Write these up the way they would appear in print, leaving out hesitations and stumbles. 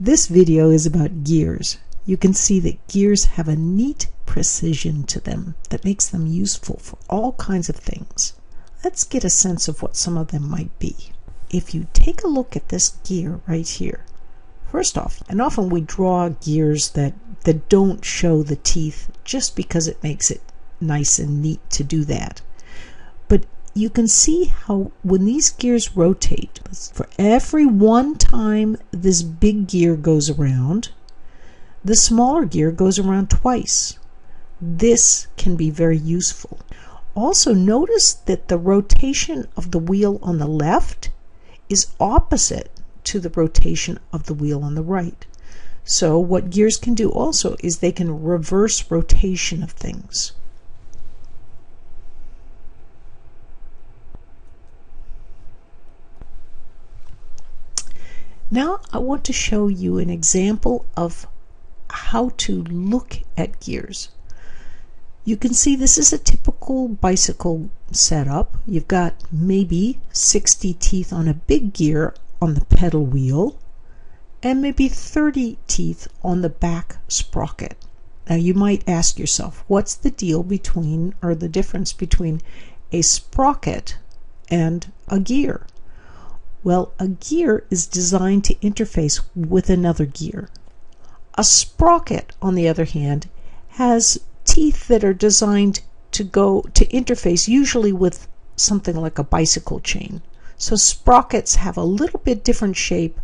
This video is about gears. You can see that gears have a neat precision to them that makes them useful for all kinds of things. Let's get a sense of what some of them might be. If you take a look at this gear right here, first off, and often we draw gears that don't show the teeth just because it makes it nice and neat to do that. But you can see how when these gears rotate, for every one time this big gear goes around, the smaller gear goes around twice. This can be very useful. Also notice that the rotation of the wheel on the left is opposite to the rotation of the wheel on the right. So what gears can do also is they can reverse rotation of things. Now I want to show you an example of how to look at gears. You can see this is a typical bicycle setup. You've got maybe 60 teeth on a big gear on the pedal wheel and maybe 30 teeth on the back sprocket. Now you might ask yourself, what's the deal between, or the difference between, a sprocket and a gear? Well, a gear is designed to interface with another gear. A sprocket, on the other hand, has teeth that are designed to interface usually with something like a bicycle chain. So sprockets have a little bit different shape,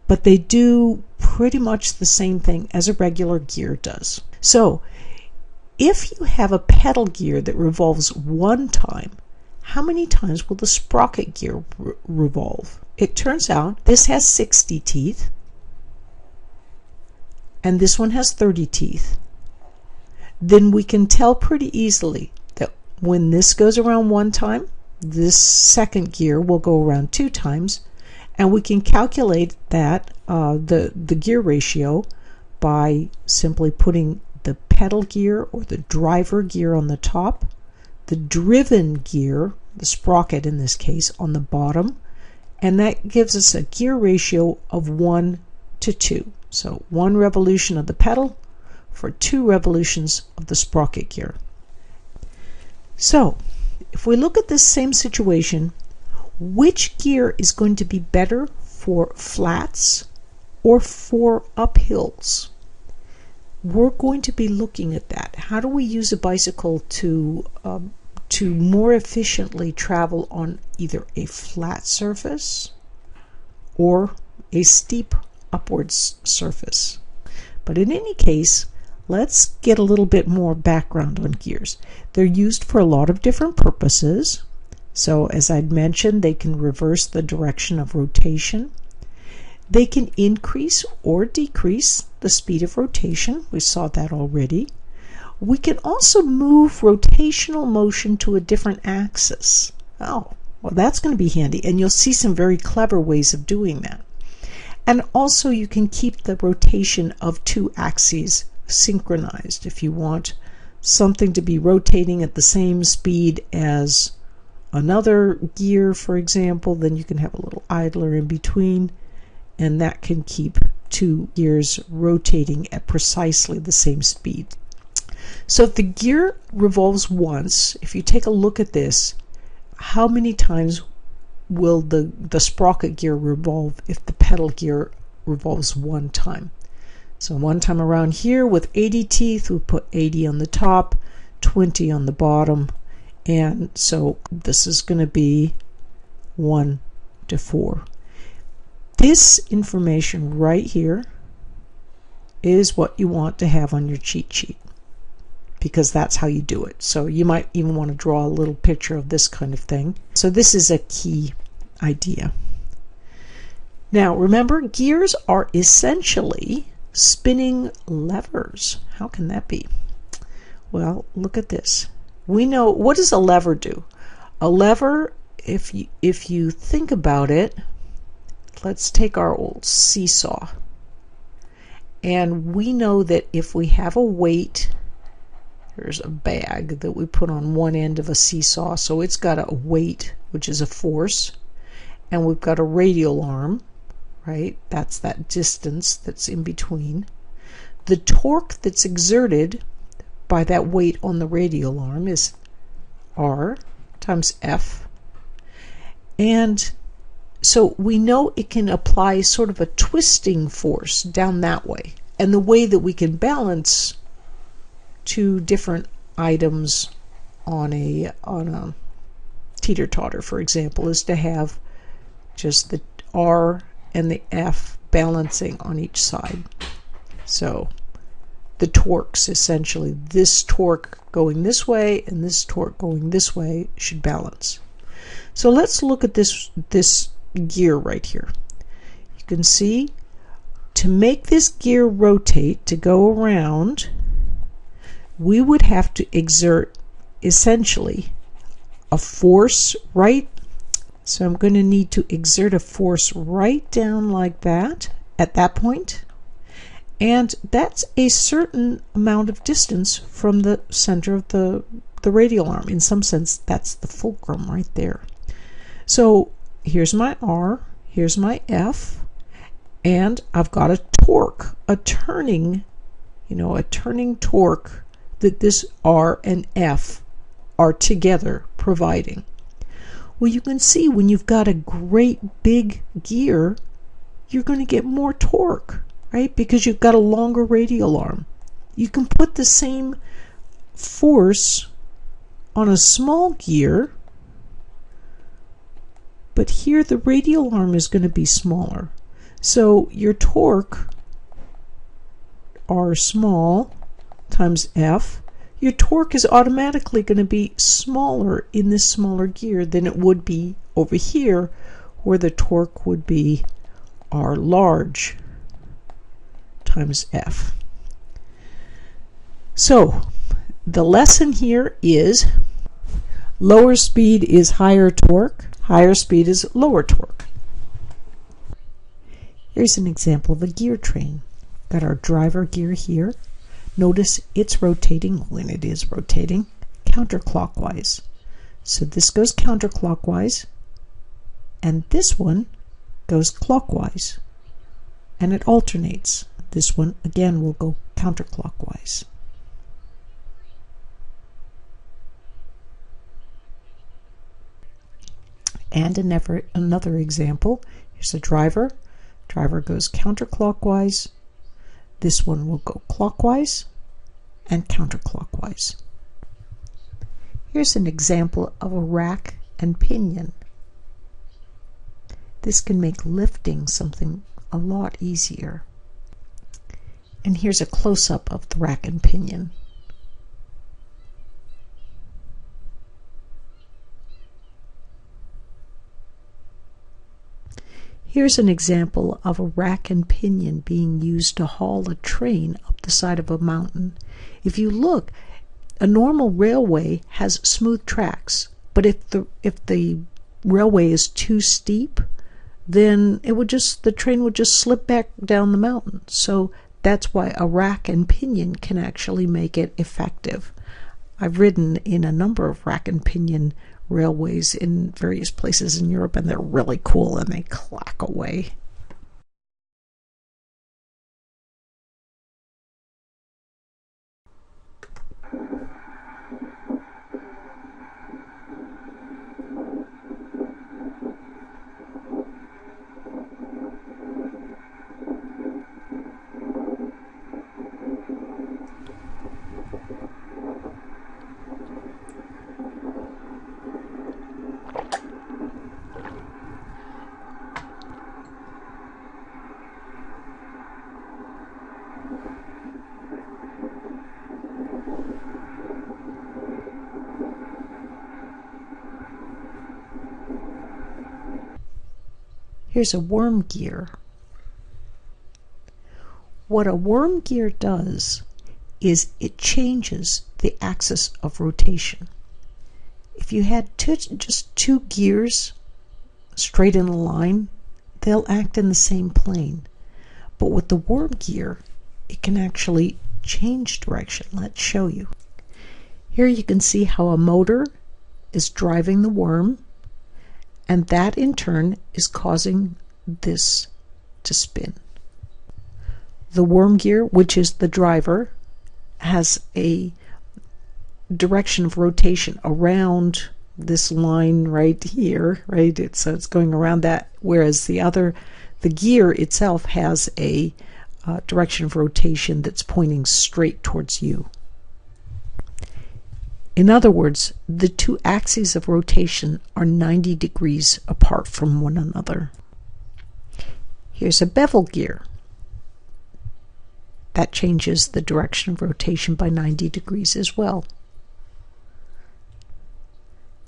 but they do pretty much the same thing as a regular gear does. So if you have a pedal gear that revolves one time, how many times will the sprocket gear revolve? It turns out this has 60 teeth and this one has 30 teeth. Then we can tell pretty easily that when this goes around one time, this second gear will go around 2 times, and we can calculate that the gear ratio by simply putting the pedal gear or the driver gear on the top, the driven gear, the sprocket in this case, on the bottom, and that gives us a gear ratio of 1 to 2. So 1 revolution of the pedal for 2 revolutions of the sprocket gear. So if we look at this same situation, which gear is going to be better for flats or for uphills? We're going to be looking at that. How do we use a bicycle to more efficiently travel on either a flat surface or a steep upwards surface? But in any case, let's get a little bit more background on gears. They're used for a lot of different purposes. So as I'd mentioned, they can reverse the direction of rotation. They can increase or decrease the speed of rotation. We saw that already. We can also move rotational motion to a different axis. Oh, well, that's going to be handy, and you'll see some very clever ways of doing that. And also you can keep the rotation of 2 axes synchronized. If you want something to be rotating at the same speed as another gear, for example, then you can have a little idler in between, and that can keep 2 gears rotating at precisely the same speed. So if the gear revolves once, if you take a look at this, how many times will the sprocket gear revolve if the pedal gear revolves 1 time? So 1 time around here with 80 teeth, we put 80 on the top, 20 on the bottom, and so this is going to be 1 to 4. This information right here is what you want to have on your cheat sheet, because that's how you do it. So you might even want to draw a little picture of this kind of thing. So this is a key idea. Now remember, gears are essentially spinning levers. How can that be? Well, look at this. We know, what does a lever do? A lever, if you think about it, let's take our old seesaw. And we know that if we have a weight, there's a bag that we put on one end of a seesaw, so it's got a weight, which is a force, and we've got a radial arm, right? That's that distance that's in between. The torque that's exerted by that weight on the radial arm is R times F. And so we know it can apply sort of a twisting force down that way. And the way that we can balance two different items on a teeter-totter, for example, is to have just the R and the F balancing on each side. So the torques, essentially, this torque going this way and this torque going this way should balance. So let's look at this gear right here. You can see, to make this gear rotate, to go around, we would have to exert essentially a force right. So I'm going to need to exert a force right down like that at that point. And that's a certain amount of distance from the center of the radial arm. In some sense, that's the fulcrum right there. So here's my R, here's my F, and I've got a torque, a turning torque that this R and F are together providing. Well, you can see when you've got a great big gear, you're going to get more torque, right? Because you've got a longer radial arm. You can put the same force on a small gear, but here the radial arm is going to be smaller. So your torque, R small times F, your torque is automatically going to be smaller in this smaller gear than it would be over here, where the torque would be R large times F. So the lesson here is lower speed is higher torque, higher speed is lower torque. Here's an example of a gear train. Got our driver gear here. Notice it's rotating, when it is rotating, counterclockwise. So this goes counterclockwise, and this one goes clockwise. And it alternates. This one, again, will go counterclockwise. And another example. Here's a driver. Driver goes counterclockwise. This one will go clockwise and counterclockwise. Here's an example of a rack and pinion. This can make lifting something a lot easier. And here's a close-up of the rack and pinion. Here's an example of a rack and pinion being used to haul a train up the side of a mountain. If you look, a normal railway has smooth tracks, but if the railway is too steep, then the train would just slip back down the mountain. So that's why a rack and pinion can actually make it effective. I've ridden in a number of rack and pinion railways in various places in Europe, and they're really cool and they clack away. Here's a worm gear. What a worm gear does is it changes the axis of rotation. If you had just two gears straight in a line, they'll act in the same plane. But with the worm gear, it can actually change direction. Let's show you. Here you can see how a motor is driving the worm, and that in turn is causing this to spin. The worm gear, which is the driver, has a direction of rotation around this line right here, right? So it's going around that, whereas the gear itself has a direction of rotation that's pointing straight towards you. In other words, the two axes of rotation are 90 degrees apart from one another. Here's a bevel gear. That changes the direction of rotation by 90 degrees as well.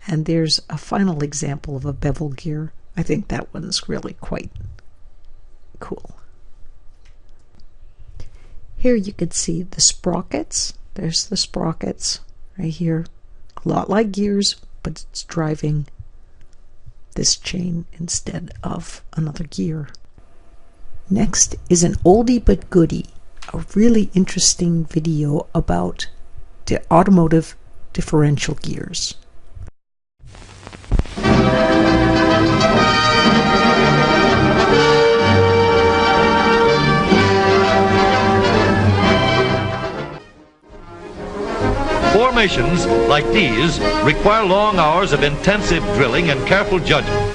And there's a final example of a bevel gear. I think that one's really quite cool. Here you can see the sprockets. There's the sprockets right here. A lot like gears, but it's driving this chain instead of another gear. Next is an oldie but goodie, a really interesting video about the automotive differential gears. Formations like these require long hours of intensive drilling and careful judgment.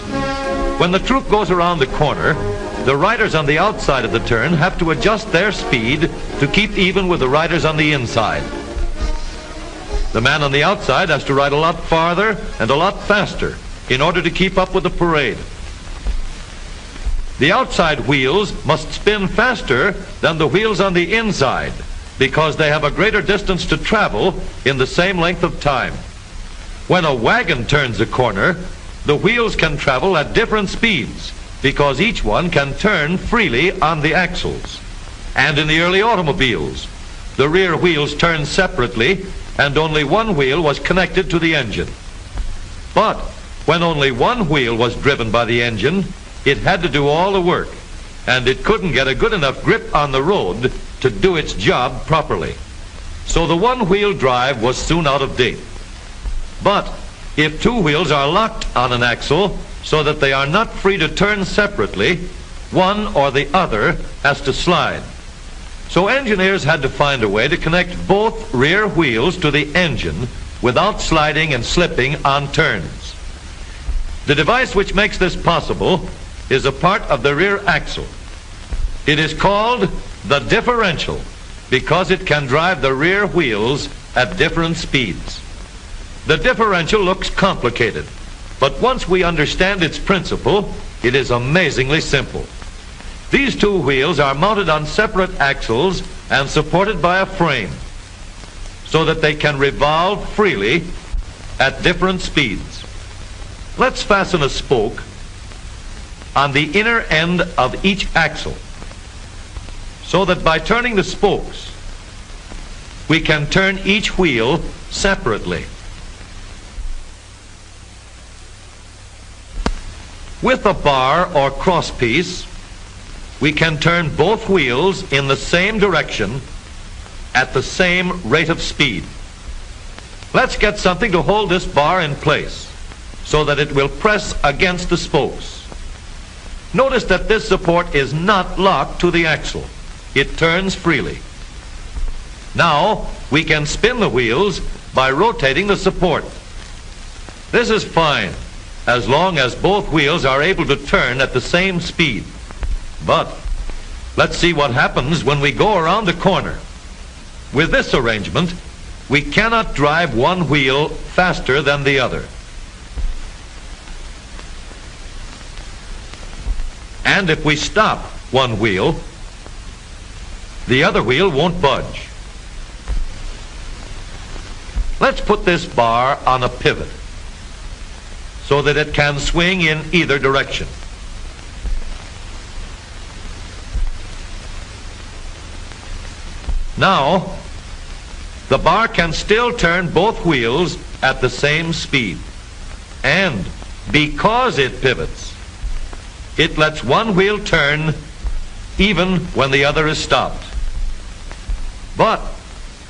When the troop goes around the corner, the riders on the outside of the turn have to adjust their speed to keep even with the riders on the inside. The man on the outside has to ride a lot farther and a lot faster in order to keep up with the parade. The outside wheels must spin faster than the wheels on the inside because they have a greater distance to travel in the same length of time. When a wagon turns a corner, the wheels can travel at different speeds because each one can turn freely on the axles. And in the early automobiles, the rear wheels turned separately and only one wheel was connected to the engine. But when only one wheel was driven by the engine, it had to do all the work, and it couldn't get a good enough grip on the road to do its job properly. So the one-wheel drive was soon out of date. But if two wheels are locked on an axle so that they are not free to turn separately, one or the other has to slide. So engineers had to find a way to connect both rear wheels to the engine without sliding and slipping on turns. The device which makes this possible is a part of the rear axle. It is called the differential because it can drive the rear wheels at different speeds. The differential looks complicated, but once we understand its principle, it is amazingly simple. These two wheels are mounted on separate axles and supported by a frame so that they can revolve freely at different speeds. Let's fasten a spoke on the inner end of each axle so that by turning the spokes, we can turn each wheel separately. With a bar or crosspiece, we can turn both wheels in the same direction at the same rate of speed. Let's get something to hold this bar in place so that it will press against the spokes. Notice that this support is not locked to the axle. It turns freely. Now we can spin the wheels by rotating the support. This is fine as long as both wheels are able to turn at the same speed. But let's see what happens when we go around the corner. With this arrangement, we cannot drive one wheel faster than the other. And if we stop one wheel, the other wheel won't budge. Let's put this bar on a pivot so that it can swing in either direction. Now, the bar can still turn both wheels at the same speed. And because it pivots, it lets one wheel turn even when the other is stopped. But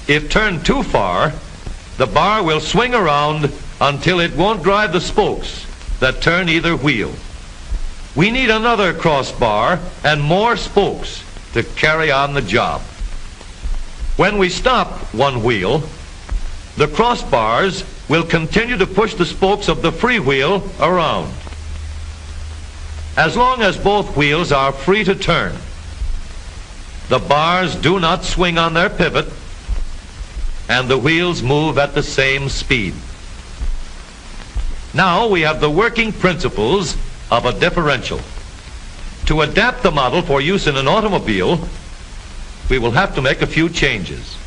if turned too far, the bar will swing around until it won't drive the spokes that turn either wheel. we need another crossbar and more spokes to carry on the job. When we stop one wheel, the crossbars will continue to push the spokes of the free wheel around. As long as both wheels are free to turn, the bars do not swing on their pivot, and the wheels move at the same speed. Now we have the working principles of a differential. To adapt the model for use in an automobile, we will have to make a few changes.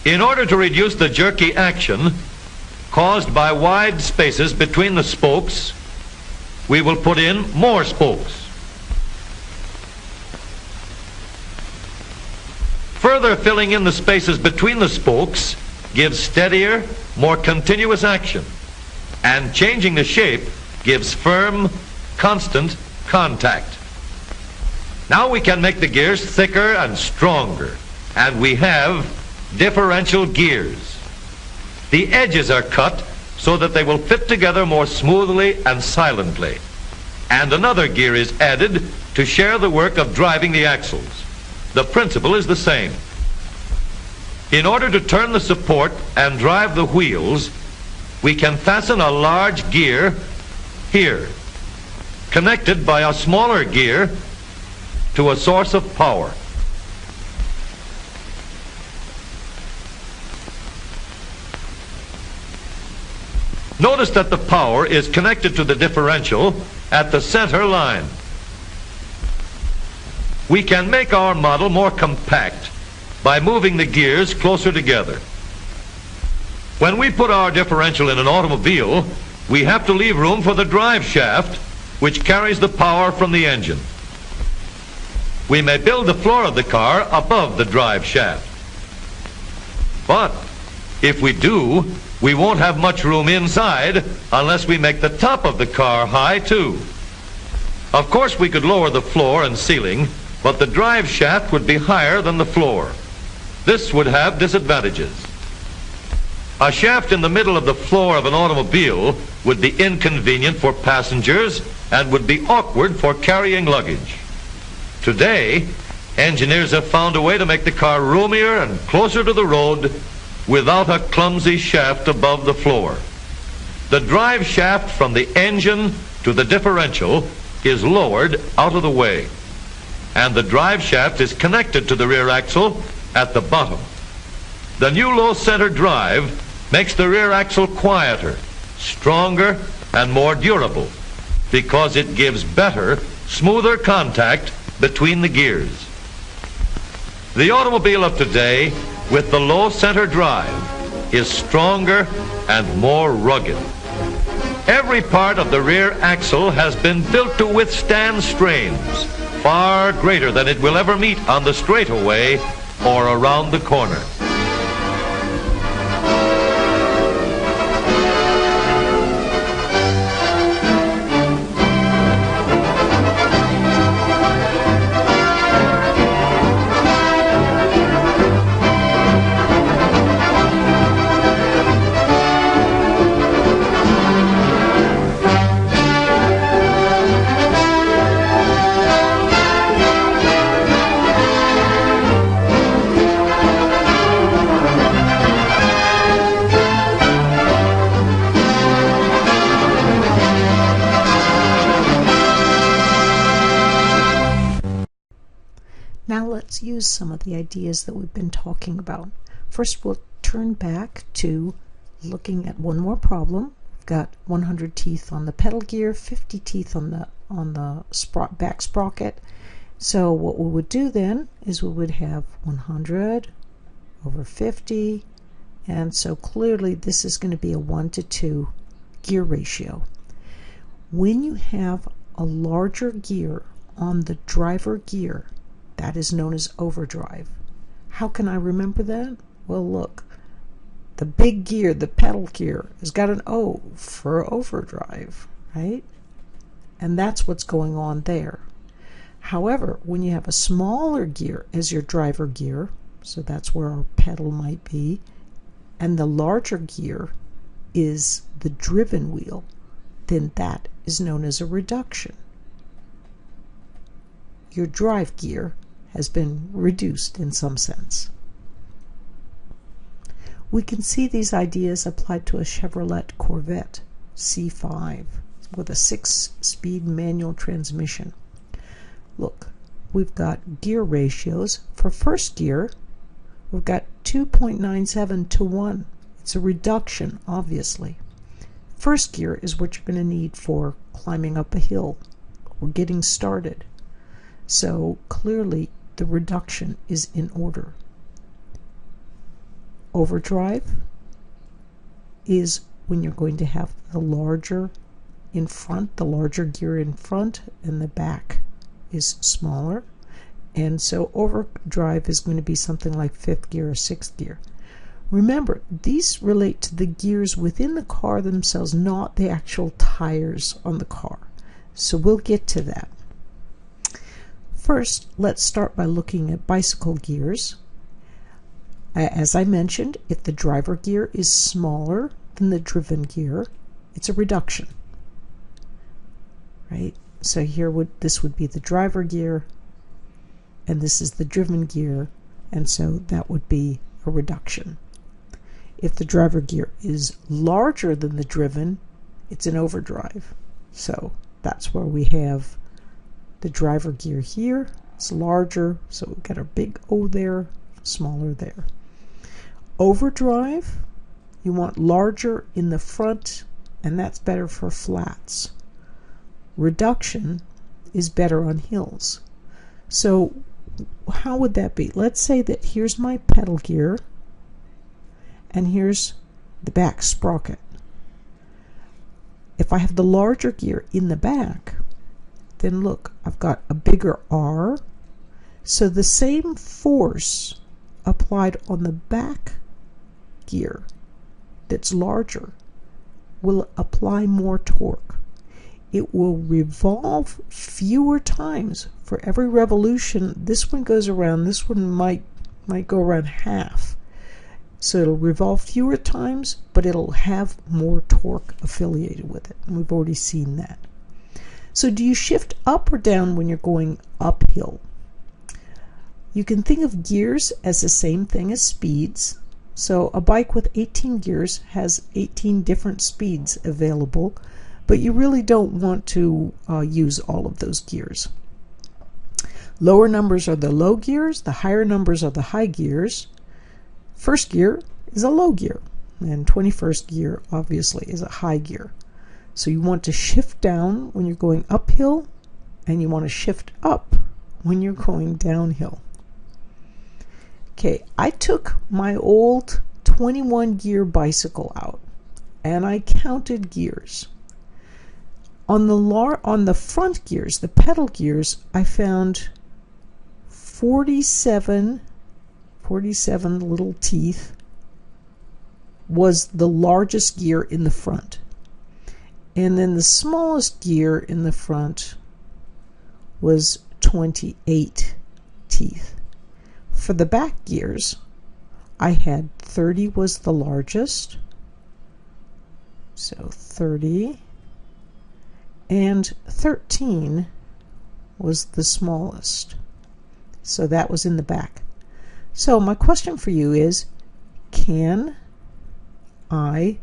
In order to reduce the jerky action caused by wide spaces between the spokes, we will put in more spokes. Further filling in the spaces between the spokes gives steadier, more continuous action, and changing the shape gives firm, constant contact. Now we can make the gears thicker and stronger, and we have differential gears. The edges are cut so that they will fit together more smoothly and silently, and another gear is added to share the work of driving the axles. The principle is the same. In order to turn the support and drive the wheels, we can fasten a large gear here, connected by a smaller gear to a source of power. Notice that the power is connected to the differential at the center line. We can make our model more compact by moving the gears closer together. When we put our differential in an automobile, we have to leave room for the drive shaft, which carries the power from the engine. We may build the floor of the car above the drive shaft. But if we do, we won't have much room inside unless we make the top of the car high too. Of course, we could lower the floor and ceiling, but the drive shaft would be higher than the floor. This would have disadvantages. A shaft in the middle of the floor of an automobile would be inconvenient for passengers and would be awkward for carrying luggage. Today, engineers have found a way to make the car roomier and closer to the road without a clumsy shaft above the floor. The drive shaft from the engine to the differential is lowered out of the way, and the drive shaft is connected to the rear axle at the bottom. The new low center drive makes the rear axle quieter, stronger, and more durable because it gives better, smoother contact between the gears. The automobile of today with the low center drive is stronger and more rugged. Every part of the rear axle has been built to withstand strains far greater than it will ever meet on the straightaway or around the corner. Now let's use some of the ideas that we've been talking about. First, we'll turn back to looking at one more problem. We've got 100 teeth on the pedal gear, 50 teeth on the back sprocket. So what we would do then is we would have 100 over 50, and so clearly this is going to be a 1:2 gear ratio. When you have a larger gear on the driver gear, that is known as overdrive. How can I remember that? Well, look, the big gear, the pedal gear, has got an O for overdrive, right? And that's what's going on there. However, when you have a smaller gear as your driver gear, so that's where our pedal might be, and the larger gear is the driven wheel, then that is known as a reduction. your drive gear has been reduced in some sense. We can see these ideas applied to a Chevrolet Corvette C5 with a 6-speed manual transmission. Look, we've got gear ratios. For first gear, we've got 2.97 to 1. It's a reduction, obviously. First gear is what you're going to need for climbing up a hill or getting started. So clearly the reduction is in order. Overdrive is when you're going to have the larger in front, the larger gear in front, and the back is smaller. And so overdrive is going to be something like 5th gear or 6th gear. Remember, these relate to the gears within the car themselves, not the actual tires on the car. So we'll get to that. First, let's start by looking at bicycle gears. As I mentioned, if the driver gear is smaller than the driven gear, it's a reduction. Right? So here this would be the driver gear, and this is the driven gear, and so that would be a reduction. If the driver gear is larger than the driven, it's an overdrive. So that's where we have the driver gear here. It's larger, so we've got a big O there, smaller there. Overdrive, you want larger in the front, and that's better for flats. Reduction is better on hills. So how would that be? Let's say that here's my pedal gear, and here's the back sprocket. If I have the larger gear in the back, then look, I've got a bigger R, so the same force applied on the back gear that's larger will apply more torque. It will revolve fewer times. For every revolution, this one goes around, this one might go around half. So it'll revolve fewer times, but it'll have more torque affiliated with it. And we've already seen that. So do you shift up or down when you're going uphill? You can think of gears as the same thing as speeds. So a bike with 18 gears has 18 different speeds available, but you really don't want to use all of those gears. Lower numbers are the low gears, the higher numbers are the high gears. First gear is a low gear, and 21st gear obviously is a high gear. So you want to shift down when you're going uphill, and you want to shift up when you're going downhill. Okay, I took my old 21 gear bicycle out and I counted gears. On the front gears, the pedal gears, I found 47 little teeth was the largest gear in the front. And then the smallest gear in the front was 28 teeth. For the back gears, I had 30 was the largest, so 30, and 13 was the smallest, so that was in the back. So my question for you is, can I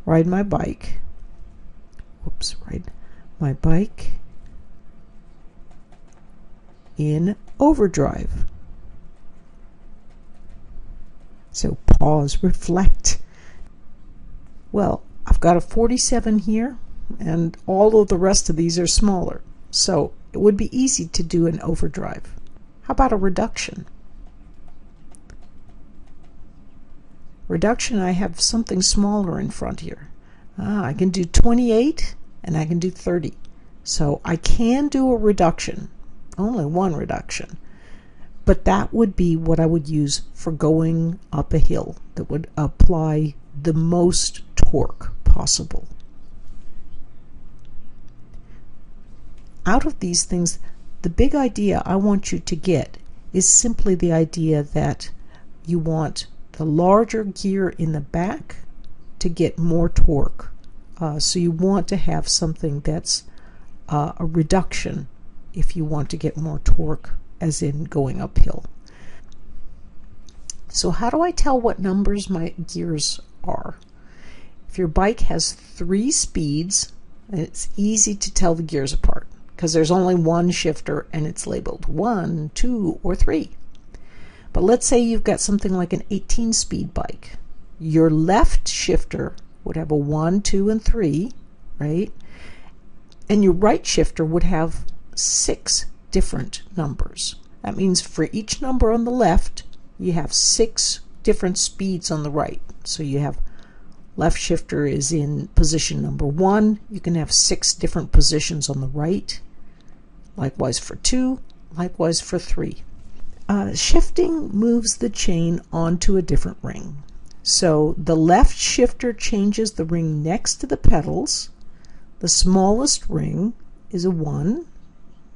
ride my bike in overdrive? So pause, reflect. Well, I've got a 47 here, and all of the rest of these are smaller. So it would be easy to do an overdrive. How about a reduction? Reduction, I have something smaller in front here. I can do 28 and I can do 30. So I can do a reduction, only one reduction. But that would be what I would use for going up a hill, that would apply the most torque possible. Out of these things, the big idea I want you to get is simply the idea that you want the larger gear in the back to get more torque. So you want to have something that's a reduction if you want to get more torque, as in going uphill. So how do I tell what numbers my gears are? If your bike has 3 speeds, it's easy to tell the gears apart because there's only one shifter and it's labeled 1, 2, or 3. But let's say you've got something like an 18-speed bike. Your left shifter would have a 1, 2, and 3, right? And your right shifter would have 6 different numbers. That means for each number on the left, you have 6 different speeds on the right. So you have left shifter is in position number 1. You can have 6 different positions on the right. Likewise for 2, likewise for 3. Shifting moves the chain onto a different ring. So the left shifter changes the ring next to the pedals. The smallest ring is a 1,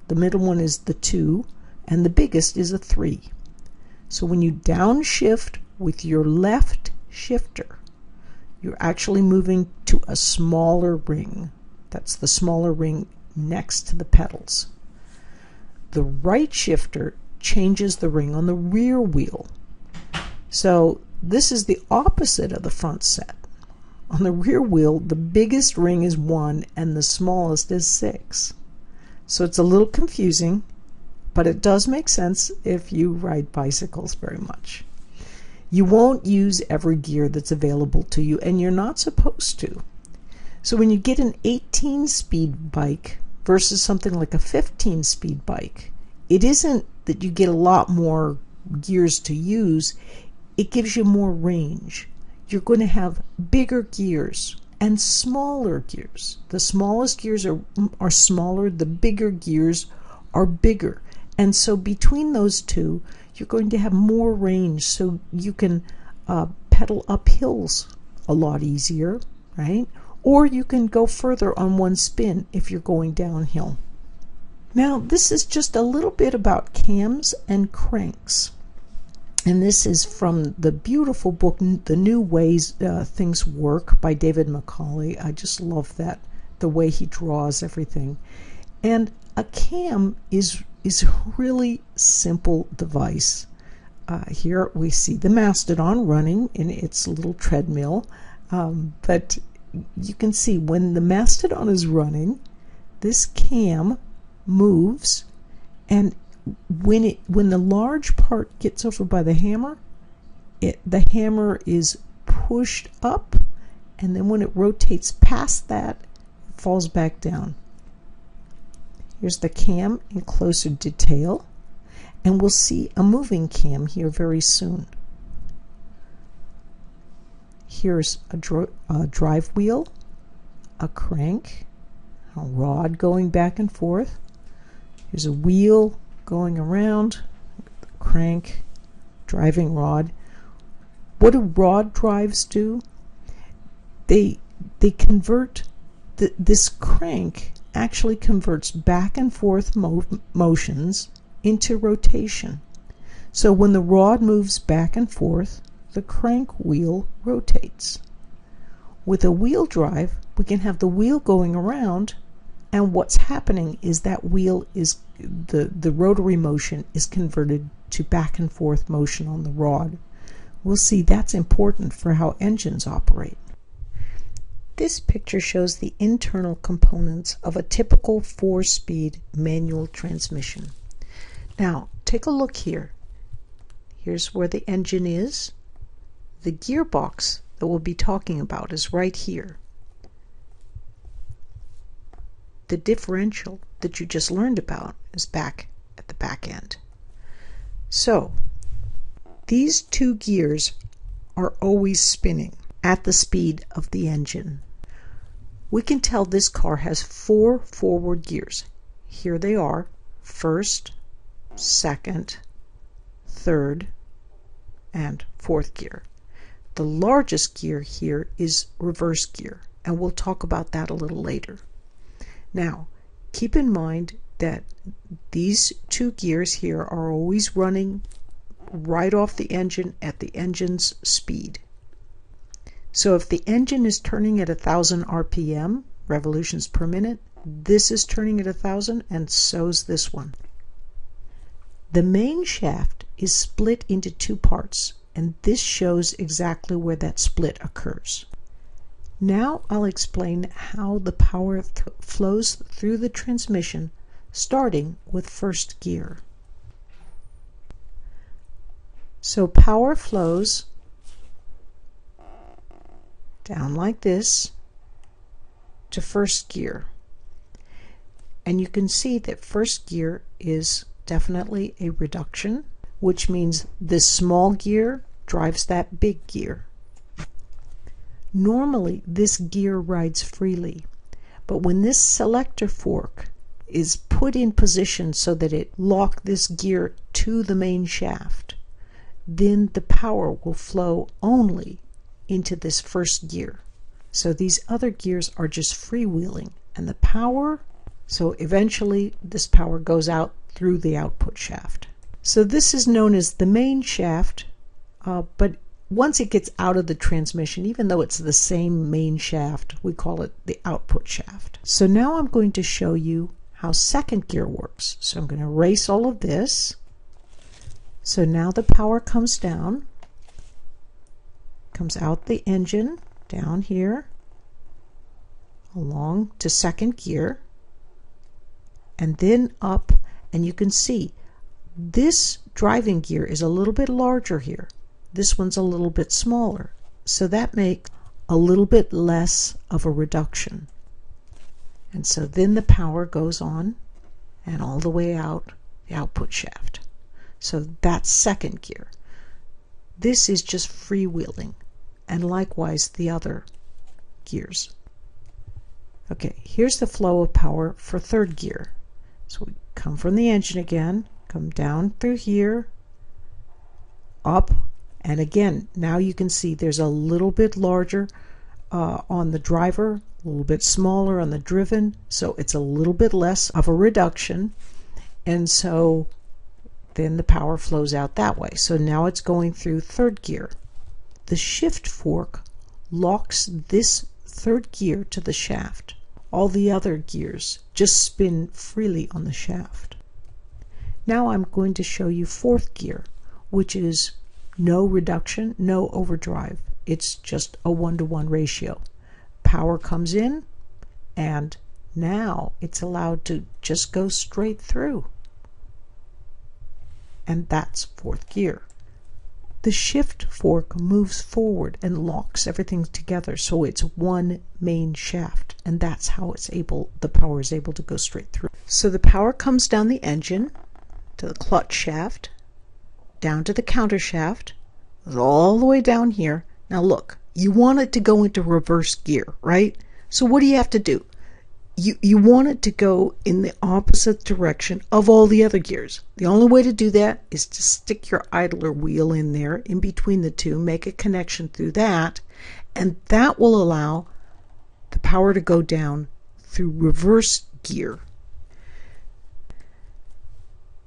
the middle one is the 2, and the biggest is a 3. So when you downshift with your left shifter, you're actually moving to a smaller ring. That's the smaller ring next to the pedals. The right shifter changes the ring on the rear wheel. So this is the opposite of the front set. On the rear wheel, the biggest ring is 1 and the smallest is 6. So it's a little confusing, but it does make sense if you ride bicycles very much. You won't use every gear that's available to you, and you're not supposed to. So when you get an 18-speed bike versus something like a 15-speed bike, it isn't that you get a lot more gears to use, it gives you more range. You're going to have bigger gears and smaller gears. The smallest gears are smaller, the bigger gears are bigger. And so between those two, you're going to have more range, so you can pedal up hills a lot easier, right? Or you can go further on one spin if you're going downhill. Now, this is just a little bit about cams and cranks. And this is from the beautiful book, The New Ways Things Work by David Macaulay. I just love that, the way he draws everything. And a cam is a really simple device. Here we see the Mastodon running in its little treadmill. But you can see when the Mastodon is running, this cam moves, and when the large part gets over by the hammer, the hammer is pushed up, and then when it rotates past that, it falls back down. Here's the cam in closer detail, and we'll see a moving cam here very soon. Here's a drive wheel, a crank, a rod going back and forth. Here's a wheel going around, crank, driving rod. What do rod drives do? They convert this crank actually converts back and forth motions into rotation. So when the rod moves back and forth, the crank wheel rotates. With a wheel drive, we can have the wheel going around, and what's happening is that wheel is the rotary motion is converted to back and forth motion on the rod. We'll see that's important for how engines operate. This picture shows the internal components of a typical 4-speed manual transmission. Now, take a look here. Here's where the engine is. The gearbox that we'll be talking about is right here. The differential that you just learned about is back at the back end. So, these 2 gears are always spinning at the speed of the engine. We can tell this car has 4 forward gears. Here they are: first, second, third, and fourth gear. The largest gear here is reverse gear, and we'll talk about that a little later. Now, keep in mind that these 2 gears here are always running right off the engine at the engine's speed. So if the engine is turning at 1,000 RPM, revolutions per minute, This is turning at 1,000, and so's this one. The main shaft is split into two parts, and this shows exactly where that split occurs. Now I'll explain how the power flows through the transmission, starting with first gear. So power flows down like this to first gear. And you can see that first gear is definitely a reduction, which means this small gear drives that big gear. Normally this gear rides freely, but when this selector fork is put in position so that it locks this gear to the main shaft, then the power will flow only into this first gear. So these other gears are just freewheeling, and the power, so eventually this power goes out through the output shaft. So this is known as the main shaft, but once it gets out of the transmission, even though it's the same main shaft, we call it the output shaft. So now I'm going to show you how second gear works. So I'm going to erase all of this. So now the power comes down, comes out the engine, down here, along to second gear, and then up, and you can see this driving gear is a little bit larger here. This one's a little bit smaller, so that makes a little bit less of a reduction. And so then the power goes on and all the way out the output shaft. So that's second gear. This is just freewheeling, and likewise the other gears. Okay, here's the flow of power for third gear. So we come from the engine again, come down through here, up, and again, now you can see there's a little bit larger on the driver, a little bit smaller on the driven, so it's a little bit less of a reduction, and so then the power flows out that way. So now it's going through third gear. The shift fork locks this third gear to the shaft. All the other gears just spin freely on the shaft. Now I'm going to show you fourth gear, which is no reduction, no overdrive. It's just a 1-to-1 ratio. Power comes in, and now it's allowed to just go straight through. And that's fourth gear. The shift fork moves forward and locks everything together, so it's one main shaft, and that's how the power is able to go straight through. So the power comes down the engine to the clutch shaft, down to the counter shaft, all the way down here. Now look, you want it to go into reverse gear, right? So what do you have to do? You want it to go in the opposite direction of all the other gears. The only way to do that is to stick your idler wheel in there, in between the two, make a connection through that, and that will allow the power to go down through reverse gear.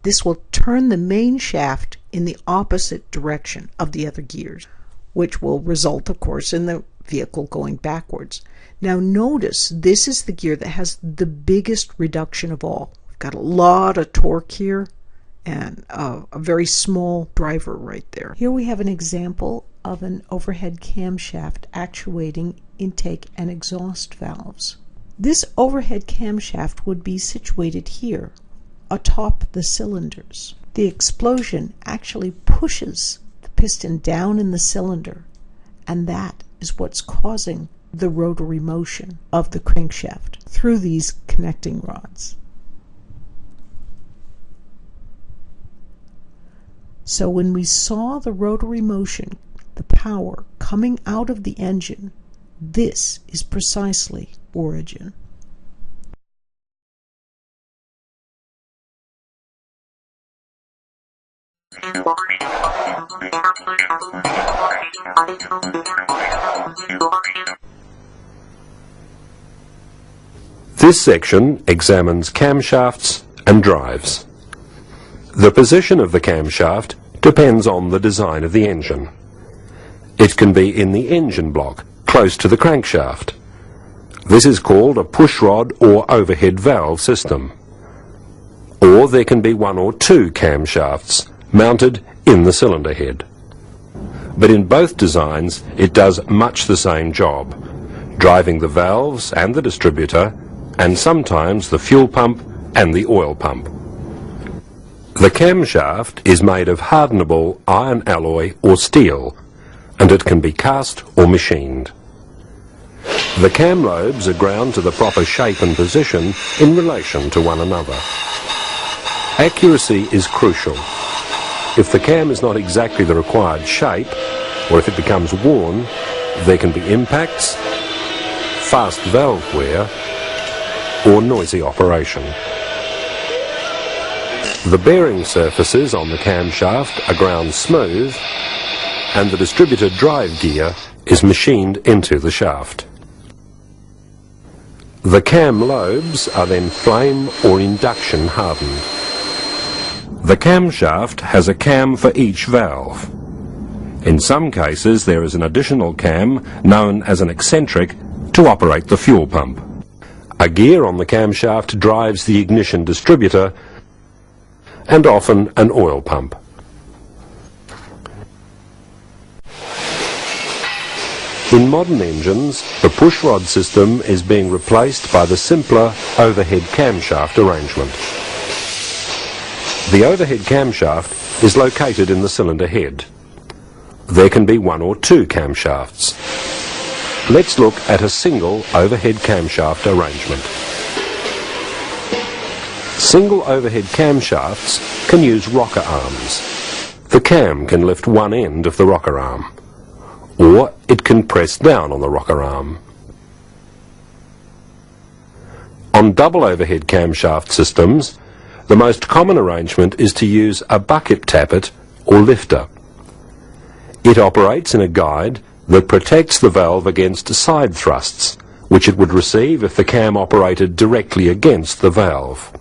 This will turn the main shaft in the opposite direction of the other gears, which will result, of course, in the vehicle going backwards. Now notice, this is the gear that has the biggest reduction of all. We've got a lot of torque here and a very small driver right there. Here we have an example of an overhead camshaft actuating intake and exhaust valves. This overhead camshaft would be situated here, atop the cylinders. The explosion actually pushes the piston down in the cylinder, and that is what's causing the rotary motion of the crankshaft through these connecting rods. So when we saw the rotary motion, the power coming out of the engine, this is precisely origin. This section examines camshafts and drives. The position of the camshaft depends on the design of the engine. It can be in the engine block, close to the crankshaft, This is called a pushrod or overhead valve system. Or there can be one or two camshafts mounted in the cylinder head. But in both designs it does much the same job, driving the valves and the distributor, and sometimes the fuel pump and the oil pump. The camshaft is made of hardenable iron alloy or steel, and it can be cast or machined. The cam lobes are ground to the proper shape and position in relation to one another. Accuracy is crucial. If the cam is not exactly the required shape, or if it becomes worn, there can be impacts, fast valve wear, or noisy operation. The bearing surfaces on the camshaft are ground smooth, and the distributor drive gear is machined into the shaft. The cam lobes are then flame or induction hardened. The camshaft has a cam for each valve. In some cases there is an additional cam, known as an eccentric, to operate the fuel pump. A gear on the camshaft drives the ignition distributor and often an oil pump. In modern engines, the pushrod system is being replaced by the simpler overhead camshaft arrangement. The overhead camshaft is located in the cylinder head. There can be one or two camshafts. Let's look at a single overhead camshaft arrangement. Single overhead camshafts can use rocker arms. The cam can lift one end of the rocker arm, or it can press down on the rocker arm. On double overhead camshaft systems, the most common arrangement is to use a bucket tappet or lifter. It operates in a guide that protects the valve against side thrusts, which it would receive if the cam operated directly against the valve.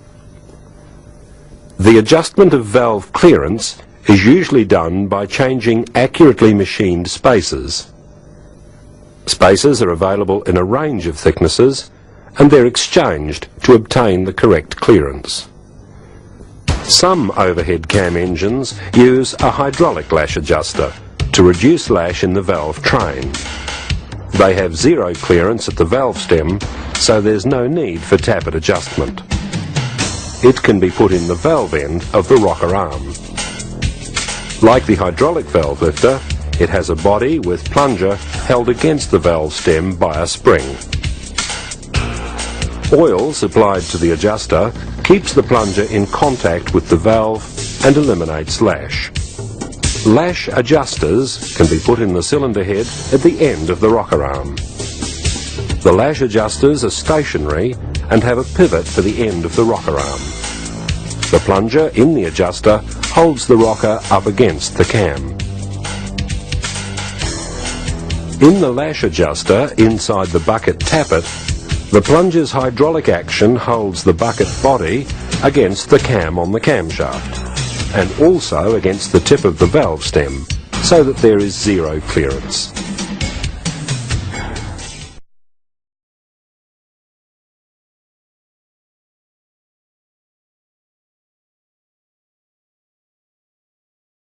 The adjustment of valve clearance is usually done by changing accurately machined spacers. Spacers are available in a range of thicknesses, and they're exchanged to obtain the correct clearance. Some overhead cam engines use a hydraulic lash adjuster to reduce lash in the valve train. They have zero clearance at the valve stem, so there's no need for tappet adjustment. It can be put in the valve end of the rocker arm. Like the hydraulic valve lifter, it has a body with plunger held against the valve stem by a spring. Oil supplied to the adjuster keeps the plunger in contact with the valve and eliminates lash. Lash adjusters can be put in the cylinder head at the end of the rocker arm. The lash adjusters are stationary and have a pivot for the end of the rocker arm. The plunger in the adjuster holds the rocker up against the cam. In the lash adjuster inside the bucket tappet, the plunger's hydraulic action holds the bucket body against the cam on the camshaft, and also against the tip of the valve stem, so that there is zero clearance.